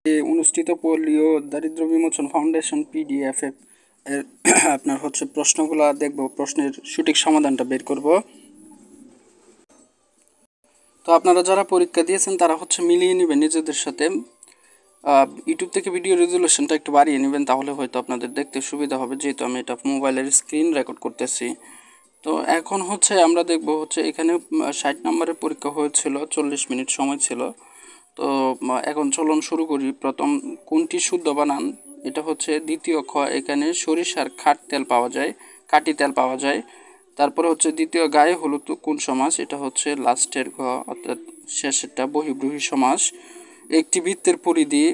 অনুষ্ঠিত পোলিও দারিদ্র্য বিমোচন foundation PDF এর আপনার হচ্ছে প্রশ্নগুলো দেখব, প্রশ্নের সঠিক সমাধানটা বের করব। তো আপনারা যারা পরীক্ষা দিয়েছেন তারা হচ্ছে মিলিয়ে নেবেন নিজেদের সাথে। ইউটিউব থেকে ভিডিও রেজুলেশনটা একটু বাড়িয়ে নেবেন, তাহলে হয়তো আপনাদের দেখতে সুবিধা হবে, যেহেতু আমি এটা মোবাইলের স্ক্রিন রেকর্ড করতেছি। তো এখন হচ্ছে আমরা দেখব হচ্ছে এখানে 60 নম্বরের পরীক্ষা হয়েছিল, 40 মিনিট সময় ছিল। তো এখন চলুন শুরু করি। প্রথম, কোনটি শুদ্ধ বানান? এটা হচ্ছে দ্বিতীয় খ, এখানে সরিষার তেল পাওয়া যায়, কাটি তেল পাওয়া যায়। তারপরে হচ্ছে দ্বিতীয়, গায়ে হলুদ কোন সমাস? এটা হচ্ছে লাস্টের ঘ, অর্থাৎ শেষেরটা বহির্ব্রূহী সমাস। একটি বৃত্তের পরিধি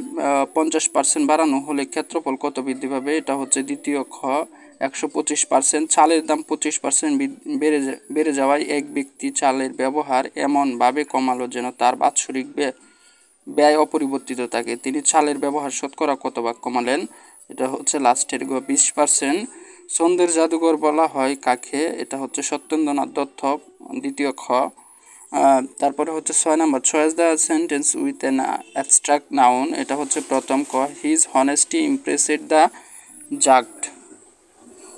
50% বাড়ানো হলে ক্ষেত্রফল কত বৃদ্ধি পাবে? এটা হচ্ছে দ্বিতীয় খ, 125%। চালের দাম 25% বেড়ে যাওয়ায় এক ব্যক্তি চালের ব্যবহার এমনভাবে কমালো যেন তার বাৎসরিক ব্যয় অপরিবর্তিত থাকে। তিনি চালের ব্যবহার শতকরা কত ভাগ কমালেন? এটা হচ্ছে লাস্টের গ, 20%। ছন্দের জাদুঘর বলা হয় কাকে? এটা হচ্ছে সত্যেন্দ্রনাথ দত্ত, দ্বিতীয় খ। তারপরে হচ্ছে 6 নম্বর, choose the sentence with an abstract noun. এটা হচ্ছে প্রথম ক, হিজ হনেস্টি ইমপ্রেসেড দ্য জাগড।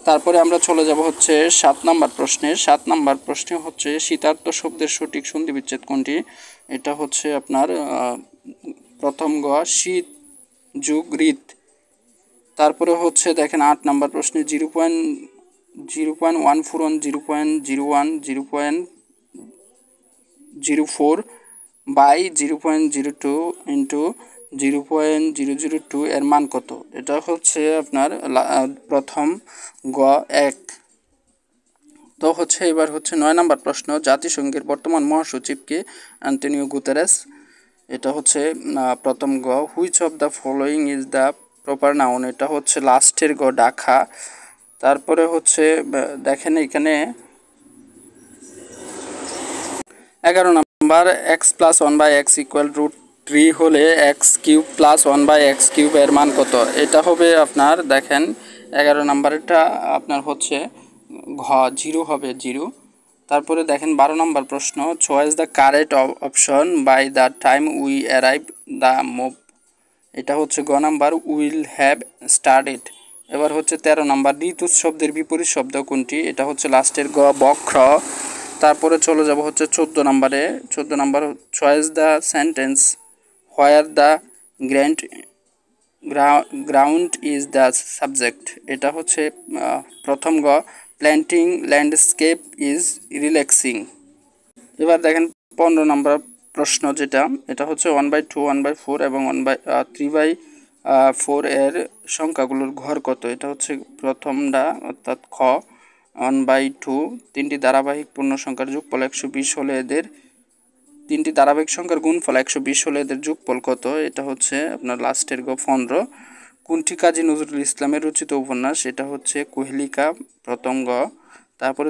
তারপরে আমরা চলে যাব হচ্ছে 7 নম্বর প্রশ্নে। 7 নম্বর প্রশ্নে হচ্ছে শীতার্থ শব্দের সঠিক সন্ধি বিচ্ছেদ কোনটি? এটা হচ্ছে আপনার প্রথম গ, শীত যুগ ঋত। তারপরে হচ্ছে দেখেন 8 নম্বর প্রশ্নে 0.14 0.01 0.04 বাই 0.02 ইন্টু 0.002 এর মান কত? এটা হচ্ছে আপনার প্রথম গ 1। তো হচ্ছে এবার হচ্ছে 9 নম্বর প্রশ্ন, জাতিসংঘের বর্তমান মহাসচিব কে? Antonio Guterres. এটা হচ্ছে প্রথম গ, which of the following is the proper noun? এটা হচ্ছে লাস্টের গ, ঢাকা। তারপরে হচ্ছে দেখেন এখানে 11 নম্বর, এক্স প্লাস 1/x ইকুয়াল √3 হলে x³ + 1/x³ এর মান কত? এটা হবে আপনার দেখেন 11 নম্বরটা আপনার হচ্ছে ঘ, 0 হবে 0। তারপরে দেখেন 12 নম্বর প্রশ্ন, choice the correct option by the time we arrive the move. এটা হচ্ছে গ নাম্বার, উইল হ্যাভ স্টার্টেড। এবার হচ্ছে 13 নম্বর, ঋতুজ শব্দের বিপরীত শব্দ কোনটি? এটা হচ্ছে লাস্টের গ, বক্র। তারপরে চলে যাব হচ্ছে 14 নম্বরে। 14 নম্বর, choose the sentence where the grand ground is the subject. এটা হচ্ছে প্রথম গ, প্ল্যান্টিং ল্যান্ডস্কেপ ইজ রিল্যাক্সিং। এবার দেখেন 15 নম্বর প্রশ্ন, যেটা এটা হচ্ছে 1/2 1/4 এবং 3/4 এর সংখ্যাগুলোর ঘর কত? এটা হচ্ছে প্রথমটা অর্থাৎ খ, 1/2। তিনটি ধারাবাহিক পূর্ণ সংখ্যার যোগফল 120 হলে এদের তিনটি ধারাবাহিক সংখ্যার গুণফল 120 হলে এদের যোগফল কত? এটা হচ্ছে আপনার লাস্টের গ, 15। কোনটি কাজী নজরুল ইসলামের রচিত উপন্যাস? এটা হচ্ছে কুহেলিকা, প্রথম গ। তারপরে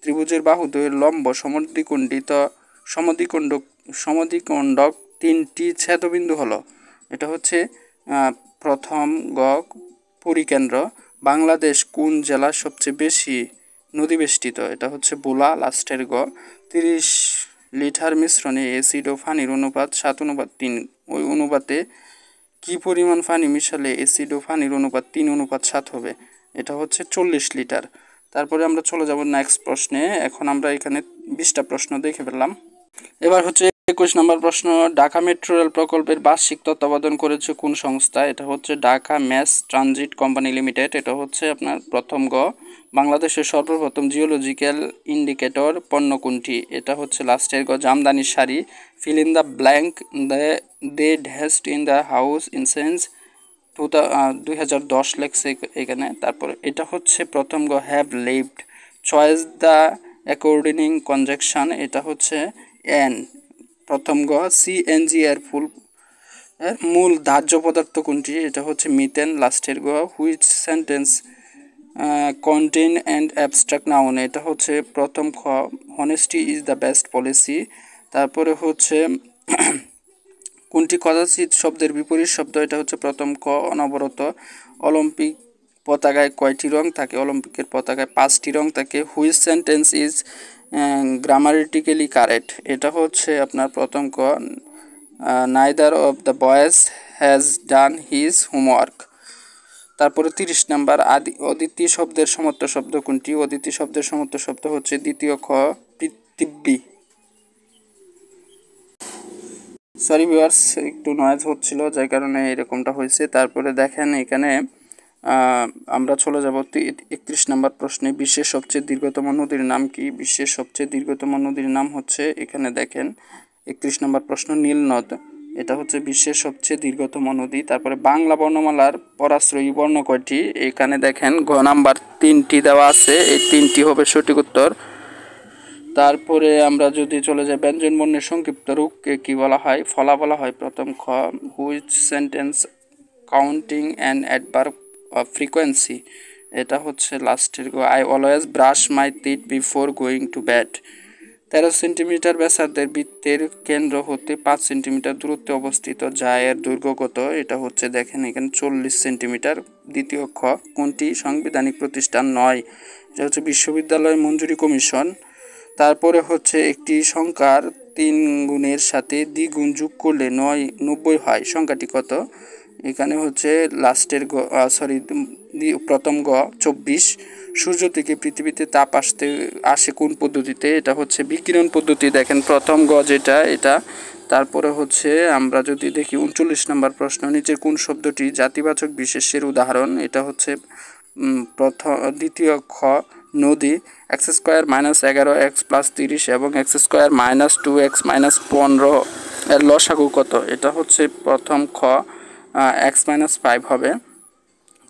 ত্রিভুজের বাহুদ্বয়ের লম্ব সমদ্বিখণ্ডক তিনটি ছেদবিন্দু হলো। এটা হচ্ছে প্রথম গ, পরিকেন্দ্র। বাংলাদেশ কোন জেলা সবচেয়ে বেশি নদী বেষ্টিত? এটা হচ্ছে ভোলা, লাস্টের গ। 30 লিটার মিশ্রণে অ্যাসিড ও পানির অনুপাত 7:3। ওই অনুপাতে কি পরিমাণ পানি মিশালে অ্যাসিড ও পানির অনুপাত 3:7 হবে? এটা হচ্ছে 40 লিটার। তারপরে আমরা চলে যাব নেক্সট প্রশ্নে। এখন আমরা এখানে 20টা প্রশ্ন দেখে ফেললাম। এবার হচ্ছে 21 নম্বর প্রশ্ন, ঢাকা মেট্রো রেল প্রকল্পের বার্ষিক তত্ত্বাবধান করেছে কোন সংস্থা? এটা হচ্ছে Dhaka mass transit company limited. এটা হচ্ছে আপনার প্রথম গ, বাংলাদেশের সর্বপ্রথম জিওলজিক্যাল ইন্ডিকেটর পণ্য কোনটি? এটা হচ্ছে লাস্টের গ, জামদানির sari. Fill in the blank, they dashed in the house in sense 2010 লেখছে এখানে। তারপরে এটা হচ্ছে প্রথম গ, have lived. Choose the according conjunction. এটা হচ্ছে এন, প্রথম গ। সিএনজি এর মূল দাহ্য পদার্থ কোনটি? এটা হচ্ছে মিথেন, লাস্টের গ। Which sentence contain and abstract noun? এটা হচ্ছে প্রথম খ, honesty is the best policy. তারপরে হচ্ছে কোনটি কদাচিৎ শব্দের বিপরীত শব্দ? এটা হচ্ছে প্রথম ক, অনবরত। অলিম্পিক পতাকায় কয়টি রং থাকে? অলিম্পিকের পতাকায় 5টি রং থাকে। Which sentence is grammatically correct? এটা হচ্ছে আপনার প্রথম ক, neither of the boys has done his homework. তারপরে 30 নাম্বার, অদিতি শব্দের সমর্থ শব্দ কোনটি? অদিতি শব্দের সমর্থ শব্দ হচ্ছে দ্বিতীয় খ, পৃথিবী। সরি ভিউয়ার্স, একটু নয়েজ হচ্ছিল যার কারণে এরকমটা হয়েছে। তারপরে দেখেন এখানে আমরা চলে যাব 31 নম্বর প্রশ্নে। বিশ্বের সবচেয়ে দীর্ঘতম নদীর নাম কি? বিশ্বের সবচেয়ে দীর্ঘতম নদীর নাম হচ্ছে, এখানে দেখেন 31 নম্বর প্রশ্ন, নীল নদ। এটা হচ্ছে বিশ্বের সবচেয়ে দীর্ঘতম নদী। তারপরে বাংলা বর্ণমালার পরাশ্রয়ী বর্ণ কয়টি? এখানে দেখেন ঘ নাম্বার 3টি দেওয়া আছে, এই 3টি হবে সঠিক উত্তর। তারপরে আমরা যদি চলে যাই ব্যঞ্জন বর্ণের সংক্ষিপ্ত রূপকে কি বলা হয়? ফলা বলা হয়। প্রথম খ, which sentence counting and adverb of frequency, এটা হচ্ছে লাস্টের গো। I always brush my teeth before going to bed. 13 centimetre ব্যাসার্ধের বৃত্তের কেন্দ্র হতে 5 সেন্টিমিটার দূরত্বে অবস্থিত যা এর দৈর্ঘ্য কত? এটা হচ্ছে দেখেন এখানে 40 সেন্টিমিটার। দ্বিতীয় খ, কোনটি সাংবিধানিক প্রতিষ্ঠান নয়? এটা হচ্ছে বিশ্ববিদ্যালয় মঞ্জুরি কমিশন। তারপরে হচ্ছে একটি সংখ্যার 3 গুণের সাথে দ্বিগুণ যোগ করলে 90 হয়, সংখ্যাটি কত? এখানে হচ্ছে লাস্টের প্রথম গ 24। সূর্য থেকে পৃথিবীতে তাপ আসে কোন পদ্ধতিতে? এটা হচ্ছে বিকিরণ পদ্ধতি। দেখেন প্রথম গ যেটা এটা। তারপরে হচ্ছে আমরা যদি দেখি 39 নম্বর প্রশ্ন, নিচের কোন শব্দটি জাতিবাচক বিশেষ্যের উদাহরণ? এটা হচ্ছে দ্বিতীয় খ, নদী। X square minus 11 x plus 30 এবং x square minus 2x minus 15 এর লসাগু কত? এটা হচ্ছে প্রথম খ, এক্স মাইনাস 5 হবে।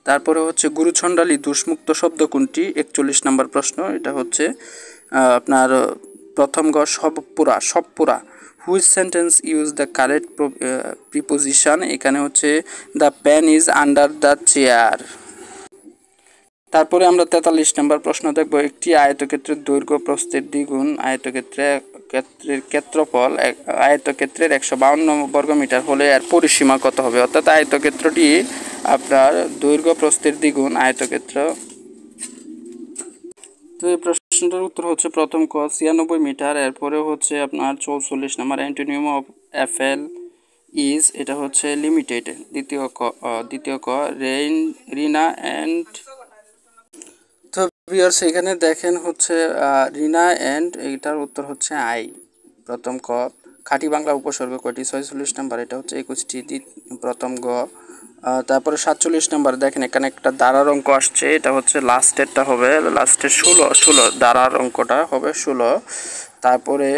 তারপরে হচ্ছে গুরুচণ্ডালী দোষমুক্ত শব্দ কোনটি? 41 নম্বর প্রশ্ন। এটা হচ্ছে আপনার প্রথম গ সবপুরা। Which sentence use the correct preposition? এখানে হচ্ছে the pen is under the chair. তারপরে আমরা 43 নম্বর প্রশ্ন দেখব। একটি আয়তক্ষেত্রের দৈর্ঘ্য প্রস্থের দ্বিগুণ ক্ষেত্রের ক্ষেত্রফল আয়তক্ষেত্রের 152 বর্গমিটার হলে এর পরিসীমা কত হবে? অর্থাৎ আয়তক্ষেত্রটি আপনার দৈর্ঘ্য প্রস্থের দ্বিগুণ আয়তক্ষেত্র। তো এই প্রশ্নটার উত্তর হচ্ছে প্রথম ক, 96 মিটার। এরপরে হচ্ছে আপনার 44 নম্বর, অ্যান্টোনিম অফ এফএল ইজ, এটা হচ্ছে লিমিটেড। দ্বিতীয় ক, রিনা অ্যান্ড। তো ভিউয়ার্স এখানে দেখেন হচ্ছে রিনা অ্যান্ড, এটার উত্তর হচ্ছে আই। প্রথম ক, খাঁটি বাংলা উপসর্গ কয়টি? 46 নাম্বার, এটা হচ্ছে 21টি। প্রথম গ। তারপরে 47 নাম্বার দেখেন এখানে একটা দাঁড়ার অঙ্ক আসছে, এটা হচ্ছে লাস্টেরটা হবে, লাস্টের 16 দাঁড়ার অঙ্কটা হবে 16। তারপরে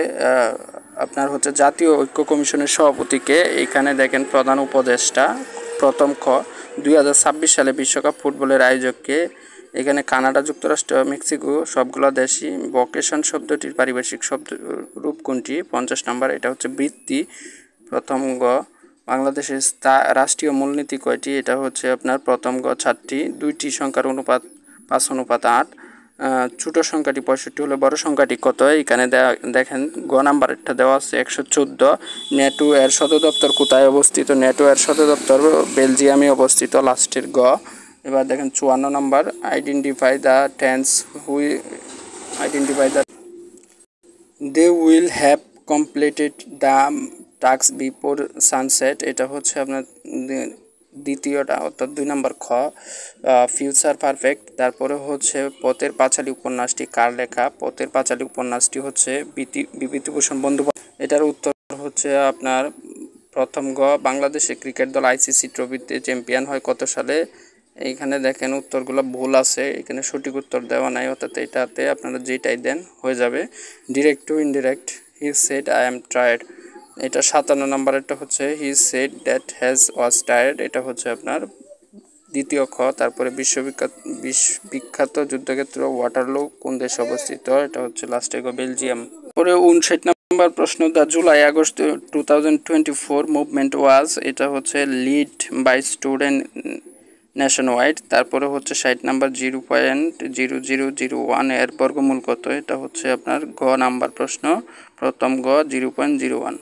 আপনার হচ্ছে জাতীয় ঐক্য কমিশনের সভাপতিকে, এখানে দেখেন প্রধান উপদেষ্টা। প্রথম খ, 2026 সালে বিশ্বকাপ ফুটবলের আয়োজককে? এখানে কানাডা, যুক্তরাষ্ট্র, মেক্সিকো, সবগুলো দেশই। ভোকেশন শব্দটির পারিভাষিক শব্দ রূপ কোনটি? 50 নম্বর, এটা হচ্ছে বৃত্তি। প্রথম গ, বাংলাদেশের রাষ্ট্রীয় মূলনীতি কয়টি? এটা হচ্ছে আপনার প্রথম গ 7টি। দুইটি সংখ্যার অনুপাত 5:8। ছোট সংখ্যাটি 65 হলে বড় সংখ্যাটি কত? এখানে দেখেন গ নাম্বারটা দেওয়া আছে 114। নেটো এর সদর দপ্তর কোথায় অবস্থিত? নেটো এর সদর দপ্তর বেলজিয়ামে অবস্থিত, লাস্টের গ। এবার দেখেন 54 নম্বর, identify the tense they will have completed the task before sunset. এটা হচ্ছে আপনার দ্বিতীয়টা, অর্থাৎ 2 নম্বর খ, ফিউচার পারফেক্ট। তারপরে হচ্ছে পথের পাঁচালী উপন্যাসটি কার লেখা? পথের পাঁচালী উপন্যাসটি হচ্ছে বিভূতিভূষণ বন্দ্যোপাধ্যায়। এটার উত্তর হচ্ছে আপনার প্রথম গ, বাংলাদেশের ক্রিকেট দল আইসিসি ট্রফিতে চ্যাম্পিয়ন হয় কত সালে? এইখানে দেখেন উত্তরগুলো ভুল আছে, এখানে সঠিক উত্তর দেওয়া নাই, অর্থাৎ এটাতে আপনারা যেটাই দেন হয়ে যাবে। Direct to indirect, he said I am tired. এটা 57 নম্বরেরটা হচ্ছে he said that has was tired. এটা হচ্ছে আপনার দ্বিতীয় খ। তারপরে বিশ্ববিখ্যাত যুদ্ধক্ষেত্র ওয়াটারলু কোন দেশে অবস্থিত? এটা হচ্ছে লাস্টে গো বেলজিয়াম। পরে 59 নম্বর প্রশ্ন, the July August 2024 movement was, এটা হচ্ছে lead by student nationwide. তারপরে হচ্ছে 60 নাম্বার, 0.0001 এর বর্গমূল কত? এটা হচ্ছে আপনার গ নাম্বার প্রশ্ন, প্রথম গ 0.01।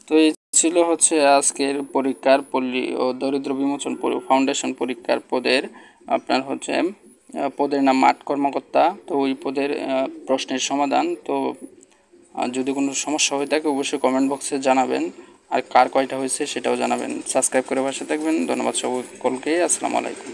তো এই ছিল হচ্ছে আজকের পরীক্ষার পল্লী ও দরিদ্র বিমোচন ফাউন্ডেশন পরীক্ষার পদের আপনার হচ্ছে পদের নাম মাঠ কর্মকর্তা। তো ওই পদের প্রশ্নের সমাধান। তো আর যদি কোনো সমস্যা হয়ে থাকে অবশ্যই কমেন্ট বক্সে জানাবেন, আর কার কয়টা হয়েছে সেটাও জানাবেন। সাবস্ক্রাইব করে পাশে থাকবেন। ধন্যবাদ সকলকে। আসসালামু আলাইকুম।